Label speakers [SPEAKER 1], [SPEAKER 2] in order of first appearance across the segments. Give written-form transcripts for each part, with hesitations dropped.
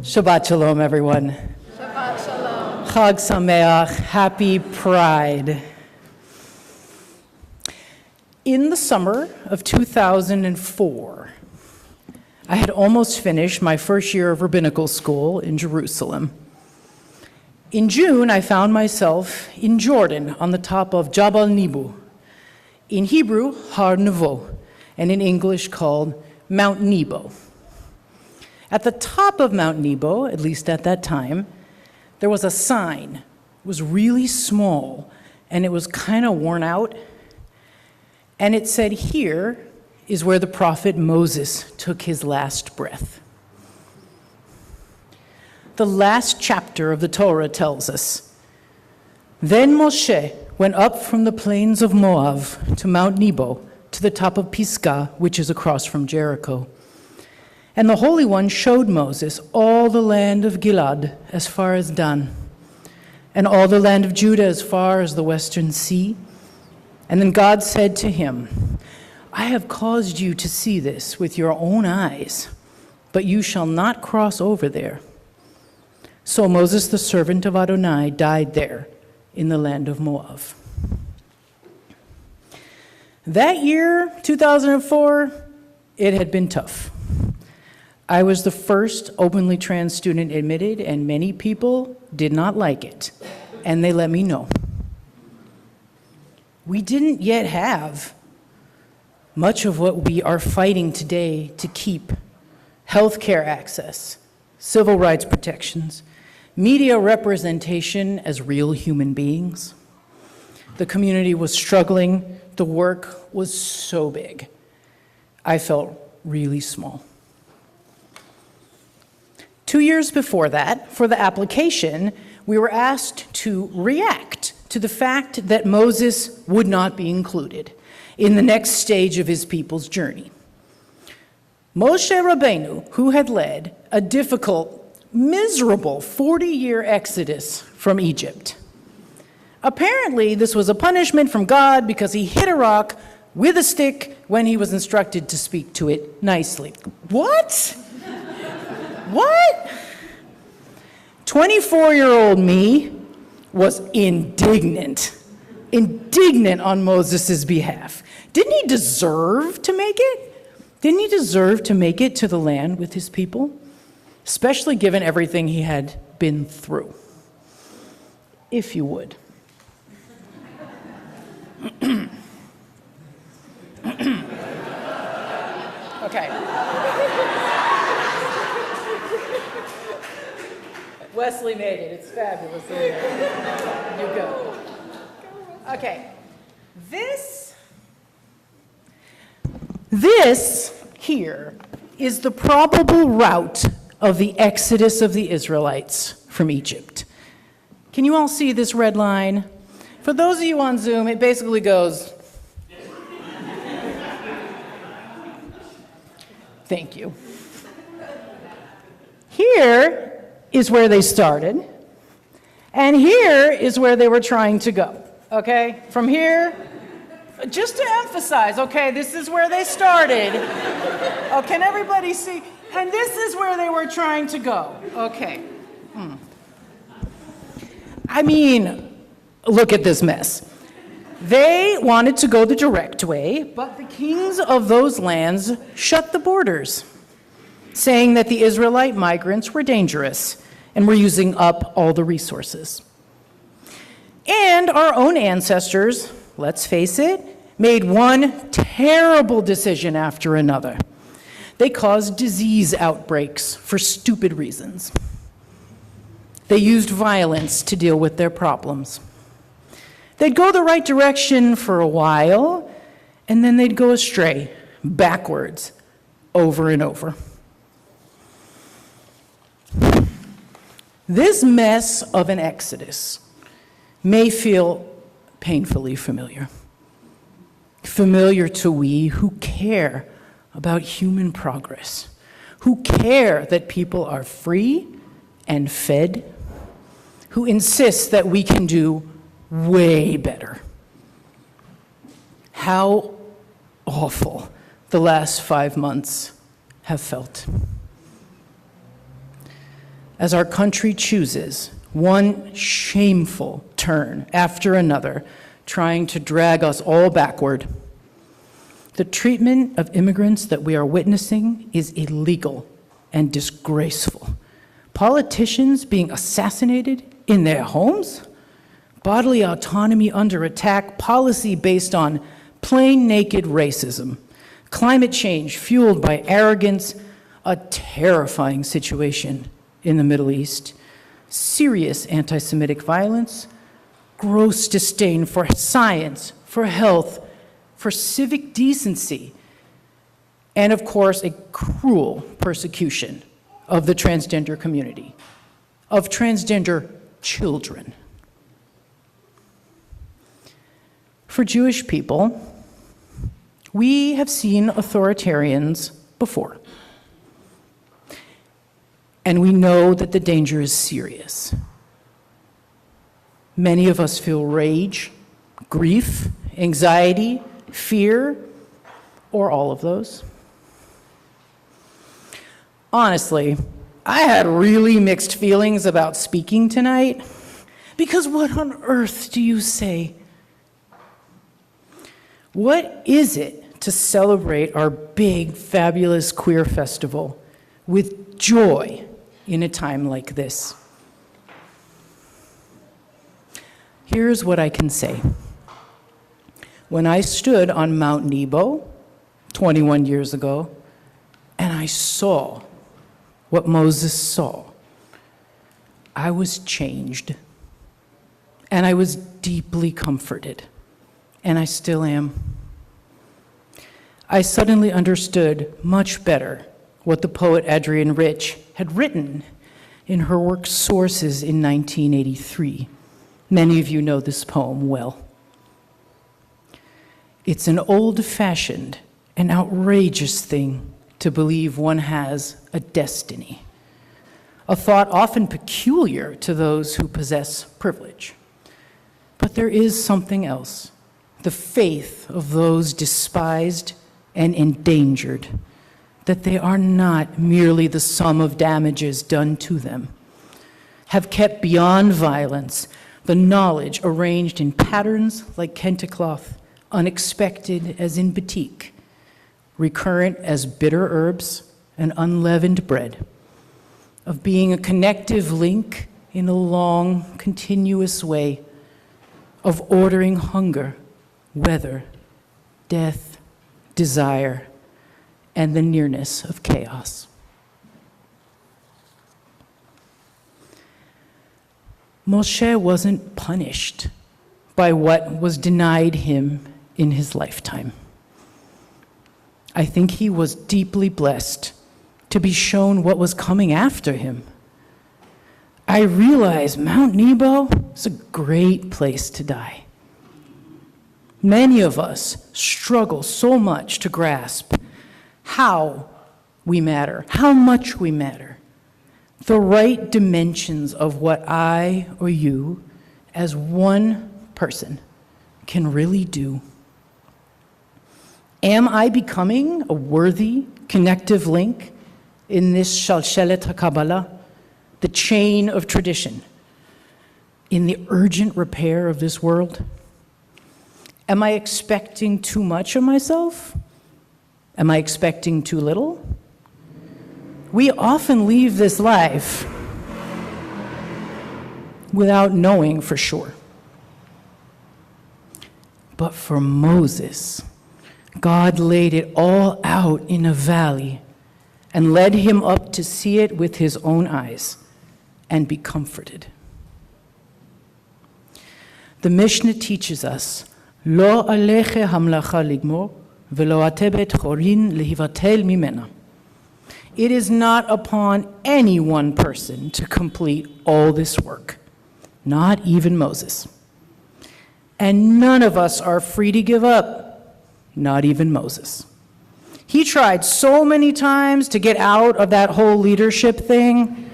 [SPEAKER 1] Shabbat Shalom, everyone.
[SPEAKER 2] Shabbat Shalom.
[SPEAKER 1] Chag Sameach, happy Pride. In the summer of 2004, I had almost finished my first year of rabbinical school in Jerusalem. In June, I found myself in Jordan on the top of Jabal Nibu, in Hebrew, Har Nevo, and in English called Mount Nebo. At the top of Mount Nebo, at least at that time, there was a sign. It was really small, and it was kind of worn out. And it said, "Here is where the prophet Moses took his last breath." The last chapter of the Torah tells us, "Then Moshe went up from the plains of Moab to Mount Nebo, to the top of Pisgah, which is across from Jericho. And the Holy One showed Moses all the land of Gilad as far as Dan, and all the land of Judah as far as the western sea. And then God said to him, I have caused you to see this with your own eyes, but you shall not cross over there." So Moses, the servant of Adonai, died there in the land of Moab. That year, 2004, it had been tough. I was the first openly trans student admitted, and many people did not like it, and they let me know. We didn't yet have much of what we are fighting today to keep: healthcare access, civil rights protections, media representation as real human beings. The community was struggling. The work was so big. I felt really small. 2 years before that, for the application, we were asked to react to the fact that Moses would not be included in the next stage of his people's journey. Moshe Rabbeinu, who had led a difficult, miserable 40-year exodus from Egypt. Apparently, this was a punishment from God because he hit a rock with a stick when he was instructed to speak to it nicely. What? What? 24-year-old me was indignant on Moses' behalf. Didn't he deserve to make it? Didn't he deserve to make it to the land with his people? Especially given everything he had been through. If you would. Okay. Wesley made it. It's fabulous. You go. Okay. This here is the probable route of the exodus of the Israelites from Egypt. Can you all see this red line? For those of you on Zoom, it basically goes. Thank you. Here is where they started, and here is where they were trying to go, okay? From here, just to emphasize, okay, this is where they started. Oh, can everybody see? And this is where they were trying to go, okay. I mean, look at this mess. They wanted to go the direct way, but the kings of those lands shut the borders, saying that the Israelite migrants were dangerous and were using up all the resources. And our own ancestors, let's face it, made one terrible decision after another. They caused disease outbreaks for stupid reasons. They used violence to deal with their problems. They'd go the right direction for a while, and then they'd go astray, backwards, over and over. This mess of an exodus may feel painfully familiar. Familiar to we who care about human progress, who care that people are free and fed, who insist that we can do way better. How awful the last 5 months have felt. as our country chooses one shameful turn after another, trying to drag us all backward. The treatment of immigrants that we are witnessing is illegal and disgraceful. Politicians being assassinated in their homes, bodily autonomy under attack, policy based on plain naked racism, climate change fueled by arrogance, a terrifying situation in the Middle East, serious anti-Semitic violence, gross disdain for science, for health, for civic decency, and of course, a cruel persecution of the transgender community, of transgender children. For Jewish people, we have seen authoritarians before, and we know that the danger is serious. Many of us feel rage, grief, anxiety, fear, or all of those. Honestly, I had really mixed feelings about speaking tonight, because what on earth do you say? What is it to celebrate our big, fabulous queer festival with joy in a time like this? Here's what I can say. When I stood on Mount Nebo 21 years ago, and I saw what Moses saw, I was changed, and I was deeply comforted, and I still am. I suddenly understood much better what the poet Adrienne Rich had written in her work Sources in 1983. Many of you know this poem well. It's an old-fashioned and outrageous thing to believe one has a destiny, a thought often peculiar to those who possess privilege. But there is something else, the faith of those despised and endangered, that they are not merely the sum of damages done to them, have kept beyond violence the knowledge arranged in patterns like kente cloth, unexpected as in batik, recurrent as bitter herbs and unleavened bread, of being a connective link in a long, continuous way, of ordering hunger, weather, death, desire, and the nearness of chaos. Moshe wasn't punished by what was denied him in his lifetime. I think he was deeply blessed to be shown what was coming after him. I realize Mount Nebo is a great place to die. Many of us struggle so much to grasp how we matter, how much we matter, the right dimensions of what I or you, as one person, can really do. Am I becoming a worthy connective link in this Shalshelet HaKabbalah, the chain of tradition, in the urgent repair of this world? Am I expecting too much of myself? Am I expecting too little? We often leave this life without knowing for sure. But for Moses, God laid it all out in a valley and led him up to see it with his own eyes and be comforted. The Mishnah teaches us, Lo aleche hamlacha ligmor, velo atebet chorin lehivatel mimena. It is not upon any one person to complete all this work, not even Moses. And none of us are free to give up, not even Moses. He tried so many times to get out of that whole leadership thing.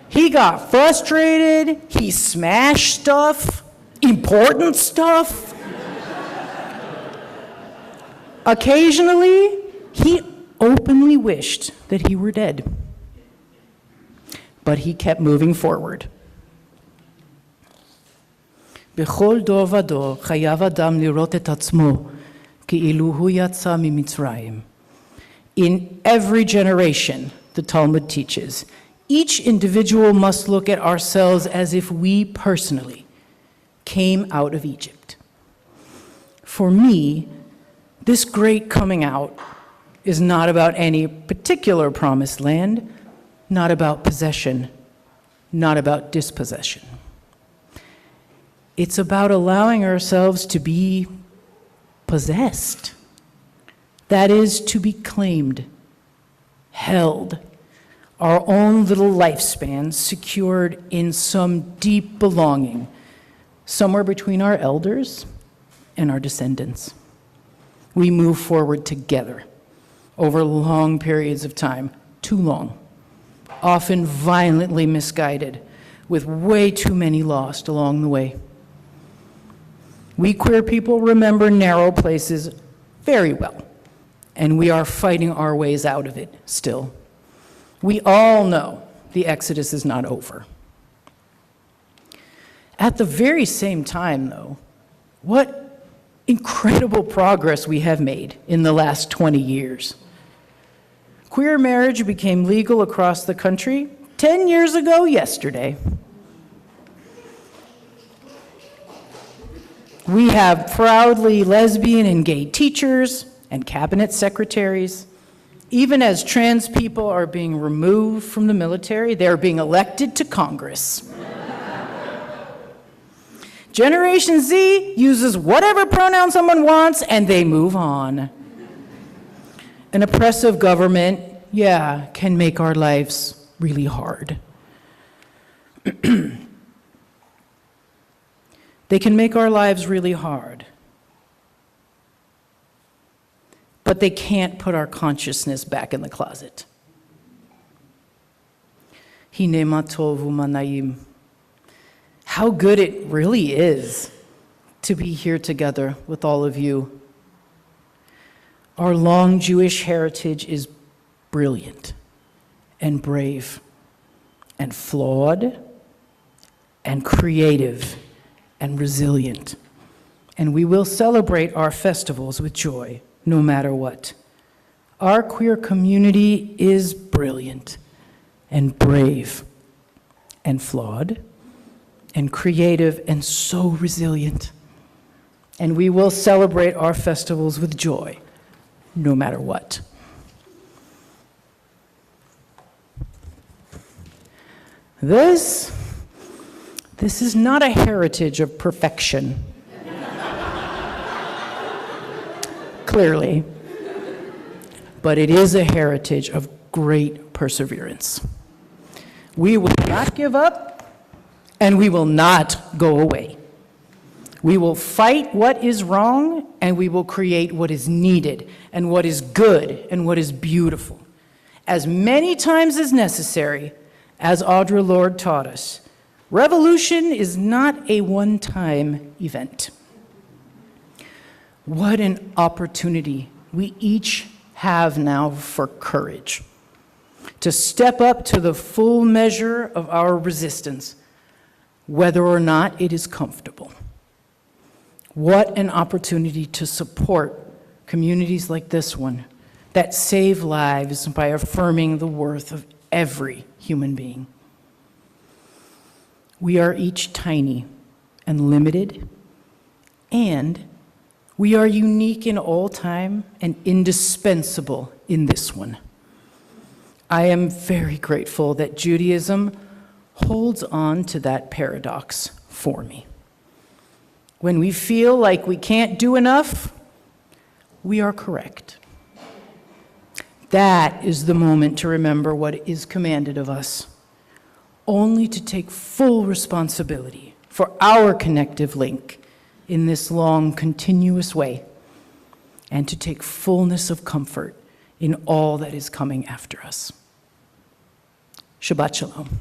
[SPEAKER 1] He got frustrated, he smashed stuff, important stuff. Occasionally, he openly wished that he were dead. But he kept moving forward. בכל דור ודור חייב אדם לראות את עצמו כאילו הוא יצא ממצרים. In every generation, the Talmud teaches, each individual must look at ourselves as if we personally came out of Egypt. For me, this great coming out is not about any particular promised land, not about possession, not about dispossession. It's about allowing ourselves to be possessed. That is, to be claimed, held, our own little lifespan secured in some deep belonging, somewhere between our elders and our descendants. We move forward together over long periods of time, too long, often violently misguided, with way too many lost along the way. We queer people remember narrow places very well, and we are fighting our ways out of it still. We all know the Exodus is not over. At the very same time, though, what incredible progress we have made in the last 20 years. Queer marriage became legal across the country 10 years ago yesterday. We have proudly lesbian and gay teachers and cabinet secretaries. Even as trans people are being removed from the military, they're being elected to Congress. Generation Z uses whatever pronoun someone wants and they move on. An oppressive government, can make our lives really hard. They can make our lives really hard. But they can't put our consciousness back in the closet. Hine ma tov u'ma na'im. How good it really is to be here together with all of you. Our long Jewish heritage is brilliant and brave and flawed and creative and resilient. And we will celebrate our festivals with joy, no matter what. Our queer community is brilliant and brave and flawed and creative and so resilient. And we will celebrate our festivals with joy, no matter what. This is not a heritage of perfection. Clearly. But it is a heritage of great perseverance. We will not give up, and we will not go away. We will fight what is wrong, and we will create what is needed, and what is good, and what is beautiful. As many times as necessary, as Audre Lorde taught us, revolution is not a one-time event. What an opportunity we each have now for courage to step up to the full measure of our resistance, whether or not it is comfortable. What an opportunity to support communities like this one that save lives by affirming the worth of every human being. We are each tiny and limited, and we are unique in all time and indispensable in this one. I am very grateful that Judaism holds on to that paradox for me. When we feel like we can't do enough, we are correct. That is the moment to remember what is commanded of us, only to take full responsibility for our connective link in this long, continuous way, and to take fullness of comfort in all that is coming after us. Shabbat Shalom.